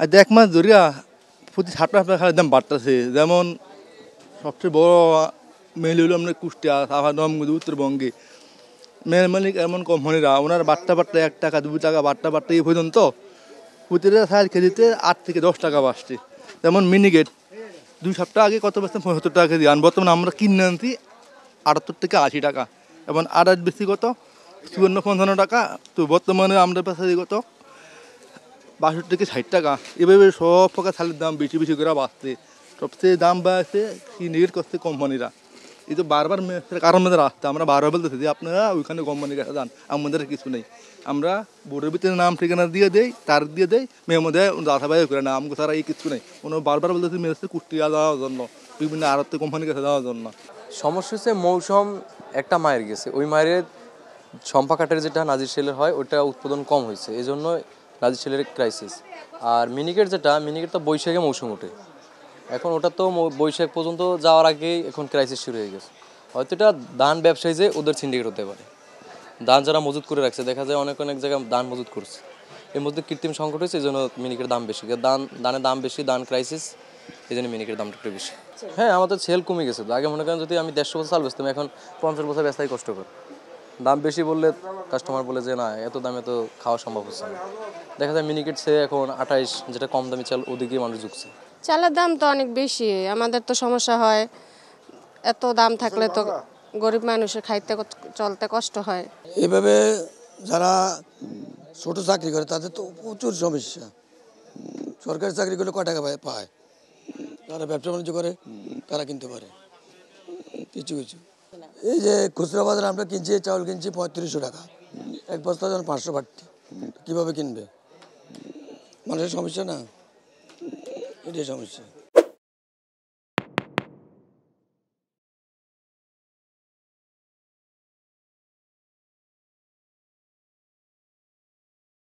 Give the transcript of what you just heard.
আর 1 মাস ধরিয়া প্রতি 7 খালের দাম বাড়তেছে। যেমন সবচেয়ে বড় মেল হলো আপনার কুষ্টিয়া, সাভারনগর, উত্তরবঙ্গে মেল মালিক এমন কোম্পানিরা ওনার বাট্টা 1 টাকা 2 টাকা বাট্টা এই পর্যন্ত প্রতিটা সার কেজিতে 8 থেকে 10 টাকা বাড়ছে। যেমন মিনিকেট 2 সপ্তাহ আগে কত বেচতাম 75 টাকা কেজি, আর বর্তমানে আমরা কিনে আনছি 78 থেকে 80 টাকা। এবং আড়াই বেশি কত 54-55 টাকা। তো বর্তমানে আমরা পেঁচাছি কত 62 থেকে 60 টাকা। এভাবে সব প্রকার চালের দাম বেশি বেশি করে বাড়ছে। সবচেয়ে দাম বাড়ছে সিন্ডিকেট করছে কোম্পানিরা। এই তো বারবার কারণ আমাদের আসতে আমরা বারবার বলতেছি যে আপনারা ওইখানে কোম্পানির কাছে যান, আমাদের কিছু নেই। আমরা বোর্ডের ভিতরে নাম ঠিকানা দিয়ে দেই, তার দিয়ে দেই, মেমো দেয়, যাতাবাই করে না, আমাকে তারা এই কিছু নেই। ওনারা বারবার বলতেছি মেয়েছে কুষ্টিয়া যাওয়ার জন্য, বিভিন্ন আড়ত কোম্পানির কাছে যাওয়ার জন্য। সমস্যা হচ্ছে মৌসুম একটা মায়ের গেছে, ওই মায়ের সম্পা কাঠের যেটা নাজির সেলের হয় ওটা উৎপাদন কম হয়েছে, এই জন্য নাজির সেলের ক্রাইসিস। আর মিনিকেট তো বৈশাখে মৌসুম ওঠে, এখন ওটা তো বৈশাখ পর্যন্ত যাওয়ার আগেই এখন ক্রাইসিস শুরু হয়ে গেছে। হয়তো এটা ধান ব্যবসায়ী যে ওদের সিন্ডিকেট হতে পারে, ধান যারা মজুত করে রাখছে, দেখা যায় অনেক জায়গায় ধান মজুত করছে, এর মধ্যে কৃত্রিম সংকট হয়েছে, এই জন্য মিনিকের দাম বেশি, ধানের দাম বেশি, ধান ক্রাইসিস, এই জন্য মিনিকের দামটা একটু বেশি। হ্যাঁ, আমাদের সেল কমে গেছে তো। আগে মনে করেন যদি আমি 150 বছর চাল বেচতাম, এখন 50 বছর বেচাই কষ্টকর। দাম বেশি বললে কাস্টমার বলে যে না এত দামে তো খাওয়া সম্ভব হচ্ছে না। দেখা যায় মিনিকেট সে এখন 28, যেটা কম দামি চাল, ওদিকে মানুষ ঝুঁকছে। চালের দাম তো অনেক বেশি, আমাদের তো সমস্যা হয়, এত দাম থাকলে তো গরিব মানুষের খাইতে চলতে কষ্ট হয়। এভাবে যারা ছোট চাকরি করে তাদের তো প্রচুর সমস্যা। সরকারি চাকরি করলে কয় টাকা পায়, যারা ব্যবসা বাণিজ্য করে তারা কিনতে পারে কিছু কিছু। এই যে খুচরা বাজারে আমরা কিনছি, চাউল কিনছি 3500 টাকা, এক বস্তা যখন 500 বাড়তি, কীভাবে কিনবে? মানুষের সমস্যা না, এটাই সমস্যা।